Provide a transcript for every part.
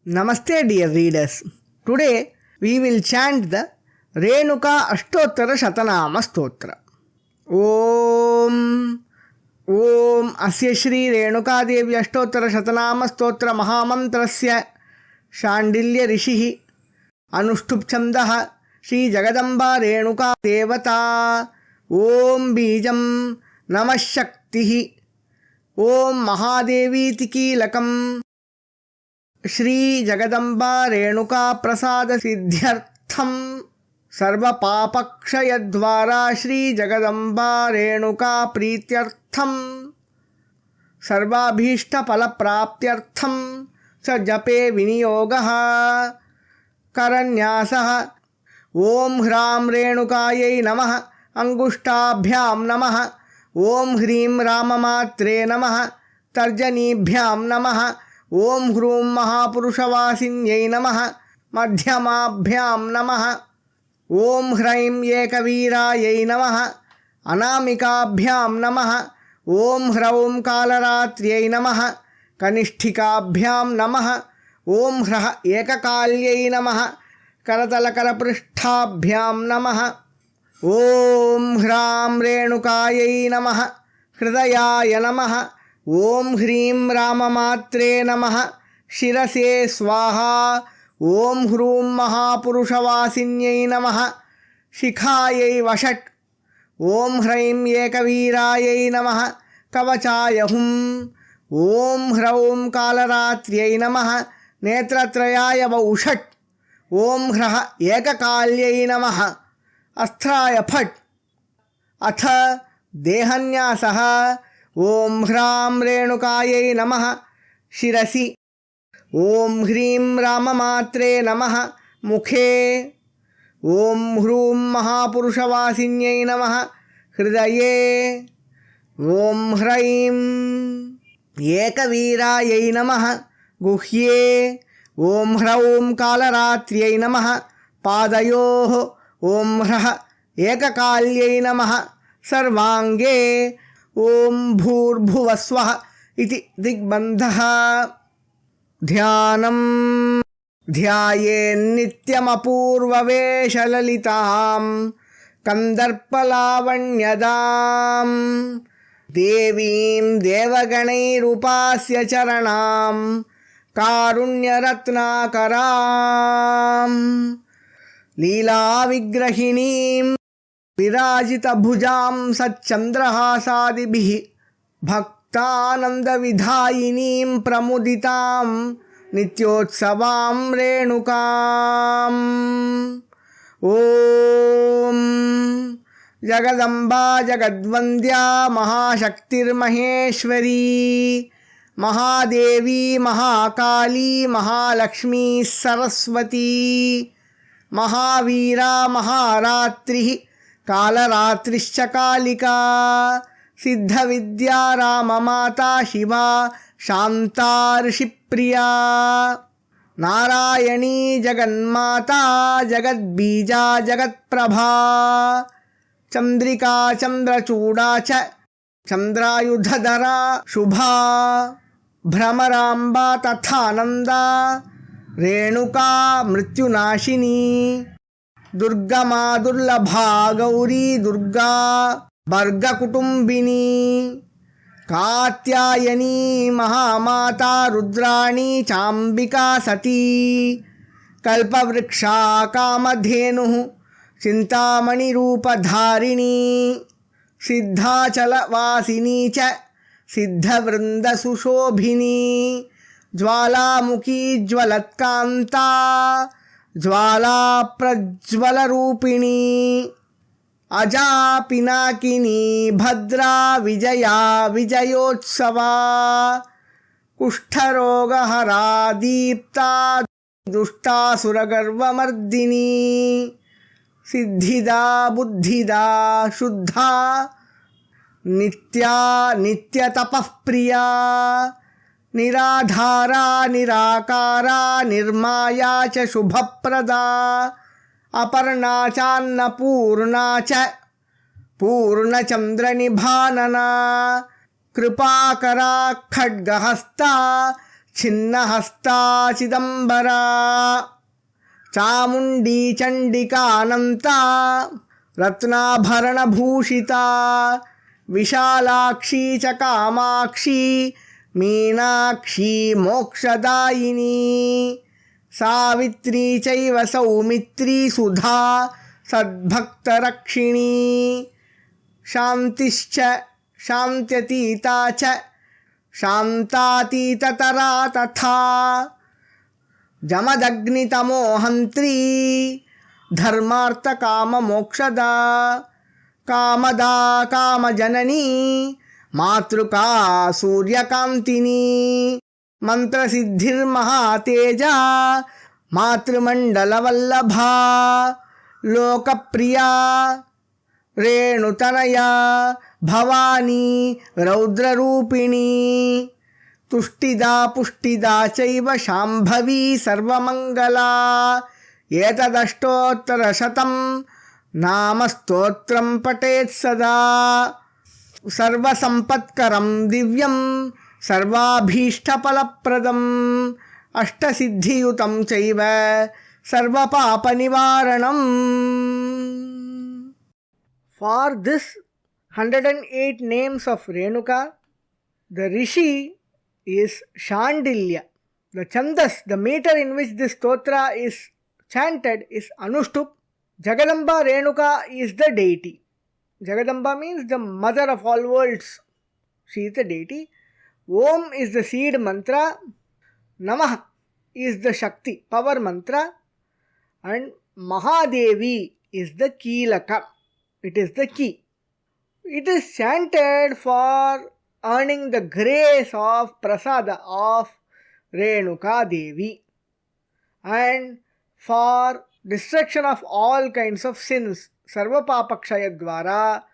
Namaste, dear readers. Today we will chant the Renuka Ashtottara Shatanama Stotra. Om Asya Shri Renuka Devi Ashtottara Shatanama Stotra Mahamantrasya Shandilya Rishihi Anushtup Chandaha Shri Jagadamba Renuka Devata Om Bijam Namah Shaktihi Om Mahadevi Tikilakam Shri Jagdamba Renuka प्रसाद सिद्ध्यर्थम सर्व पापक्षय द्वारा श्री जगदम्बा रेणुका प्रीत्यर्थम सर्वाभीष्ट फल प्राप्त्यर्थम स जपे विनियोगः करन्यासः ओम ह्रां रेणुकायै नमः अंगुष्ठाभ्यां नमः ओम ह्रीं राममात्रे नमः तर्जनीभ्यां नमः ओम ह्रूं महापुरुषवासिन्यै नमः मध्यमाभ्यां नमः ओम ह्रैं एकवीरायै नमः अनामिकाभ्यां नमः ओम ह्रौं कालरात्र्यै नमः कनिष्ठिकाभ्यां नमः ओम ह्रः एककाल्यै नमः करतलकरपृष्ठाभ्यां नमः ओम ह्रां रेणुकायै नमः हृदयाय नमः ओम ह्रीं राममात्रे नमः शिरसे स्वाहा ओम ह्रूं महापुरुषवासिन्यै नमः शिखायै वषट् ओम ह्रैं एकवीरायै नमः कवचाय हुं ओम ह्रौं कालरात्र्यै नमः नेत्रत्रयाय वौषट् ओम ह्रः एककाल्यै नमः अस्त्राय फट् अथ देहन्यासः ओम ह्रां रेणुकायै नमः शिरसि ओम ह्रीं राममात्रे नमः मुखे ओम ह्रूं महापुरुषवासिन्यै नमः हृदये ओम ह्रैं एकवीरायै नमः गुह्ये ओम ह्रौं कालरात्र्यै नमः पादयोः ओम ह्रः एककाल्यै नमः सर्वाङ्गे ओम भूर्भुवस्वः इति दिग्बन्धः ध्यानं ध्यायेन्नित्यमपूर्ववेशललितां कन्दर्पलावण्यदां देवीं देवगणैरुपास्य चरणां कारुण्यरत्नाकरां लीलाविग्रहिणीं विराजितभुजां सच्चन्द्रहासादिभिः भक्तानन्दविधायिनीं प्रमुदितां नित्योत्सवां रेणुकाम् ॐ जगदम्बा जगद्वन्द्या महाशक्तिर्महेश्वरी महादेवी महाकाली महालक्ष्मी सरस्वती महावीरा महारात्रिः कालरात्रिश्च कालिका सिद्धविद्या राममाता शिवा शान्ता ऋषिप्रिया नारायणी जगन्माता जगद्बीजा जगत्प्रभा चन्द्रिका चन्द्रचूडा च चन्द्रायुधधरा शुभा भ्रमराम्बा तथानन्दा रेणुका मृत्युनाशिनी दुर्गमा दुर्लभा गौरी दुर्गा वर्गकुटुम्बिनी कात्यायनी महामाता रुद्राणी चाम्बिका सती कल्पवृक्षा कामधेनुः चिन्तामणिरूपधारिणी सिद्धाचलवासिनी च सिद्धवृन्दसुशोभिनी ज्वालामुखी ज्वलत्कान्ता ज्वाला प्रज्वलरूपिणी अजा पिनाकिनी भद्रा विजया विजयोत्सवा कुष्ठरोगहरा दीप्ता दुष्टासुरगर्वमर्दिनी सिद्धिदा बुद्धिदा शुद्धा नित्या नित्यतपःप्रिया निराधारा निराकारा निर्माया च शुभप्रदा अपर्णा चान्नपूर्णा च पूर्णचन्द्रनिभानना कृपाकरा खड्गहस्ता छिन्नहस्ता चिदंबरा चामुंडी चंडिकानंता रत्नाभरणभूषिता विशालाक्षी च कामाक्षी मीनाक्षी मोक्षदायिनी सावित्री चैव सौमित्री सुधा सद्भक्तरक्षिणी शांतिश्च शान्त्यतीता च शान्तातीततरा तथा जमदग्नितमोहन्त्री धर्मार्थकाममोक्षदा कामदा कामजननी मातृका सूर्यकान्तिनी मंत्रसिद्धिर्महातेजा मातृमण्डलवल्लभा लोकप्रिया रेणुतनया भवानी रौद्ररूपिणी तुष्टिदा पुष्टिदा चैव शाम्भवी सर्वमङ्गला एतदष्टोत्तरशतं नामस्तोत्रं पठेत् सदा सर्वसम्पत्करं दिव्यं सर्वाभीष्टफलप्रदम् अष्टसिद्धियुतं चैव सर्वपापनिवारणम्. For this 108 names of Renuka, the Rishi is Shandilya. The Chandas, the meter in which this stotra is chanted, is Anushtup. Jagadamba Renuka is the deity. Jagadamba means the mother of all worlds. She is the deity. Om is the seed mantra. Namah is the Shakti, power mantra. And Mahadevi is the Keelaka. It is the key. It is chanted for earning the grace of prasada of Renuka Devi and for destruction of all kinds of sins. Sarva Papakshaya Dvara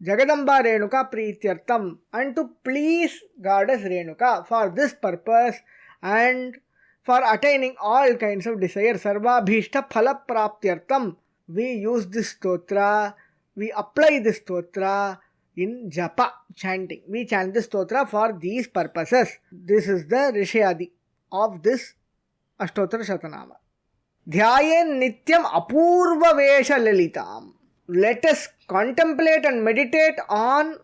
Jagadamba Renuka Prityartam, and to please Goddess Renuka. For this purpose and for attaining all kinds of desires, Sarva Bhishta Phala Praptyartam, we use this stotra, we apply this stotra in japa, chanting. We chant this stotra for these purposes. This is the Rishyadi of this Ashtotra Shatanama. Dhyayen Nityam Apurva Vesha Lalitam. Let us contemplate and meditate on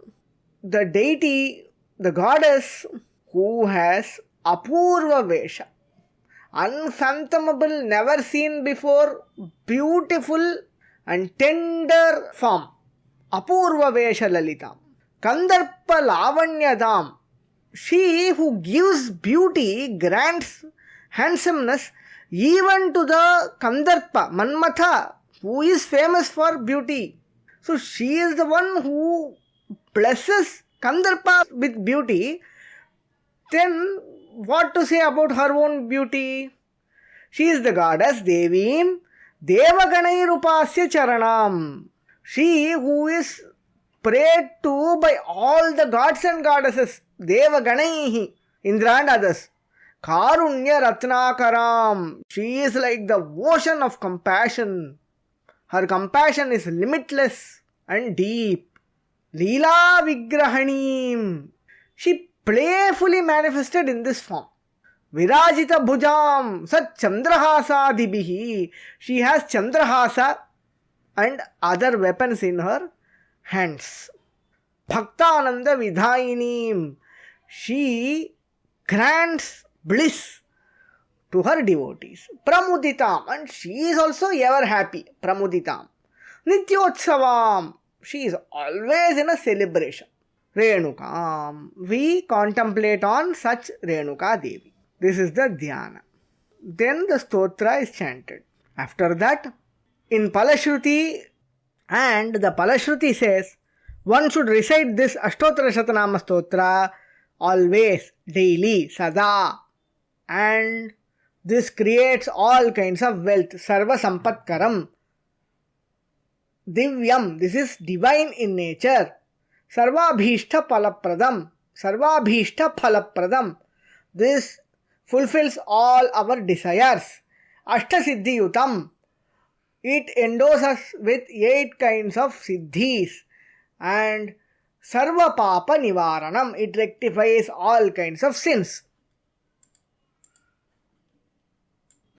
the deity, the goddess who has Apurva Vesha. Unfathomable, never seen before, beautiful and tender form. Apurva Vesha Lalitam. Kandarpa Lavanyadam. She who gives beauty, grants handsomeness even to the Kandarpa, Manmatha, who is famous for beauty. So she is the one who blesses Kandarpa with beauty. Then what to say about her own beauty? She is the goddess Devim Devaganai Charanam. She who is prayed to by all the gods and goddesses, Devaganai, Indra and others. Karunya Ratnakaram. She is like the ocean of compassion. Her compassion is limitless and deep. Leela Vigrahanim. She playfully manifested in this form. Virajita Bhujam Sat Chandrahasa Dibihi. She has Chandrahasa and other weapons in her hands. Bhaktananda Vidhayinim. She grants bliss to her devotees. Pramuditam, and she is also ever happy. Pramuditam. Nityotsavam. She is always in a celebration. Renukam. We contemplate on such Renuka Devi. This is the dhyana. Then the stotra is chanted. After that, in Palashruti, and the Palashruti says, one should recite this Ashtotra Shatanama Stotra always, daily, sada. And this creates all kinds of wealth. Sarva Sampatkaram. Divyam. This is divine in nature. Sarvabhishta Palapradam. Sarvabhishta Palapradam. This fulfills all our desires. Ashtasiddhiyutam. It endows us with 8 kinds of siddhis. And Sarva Papa Nivaranam. It rectifies all kinds of sins.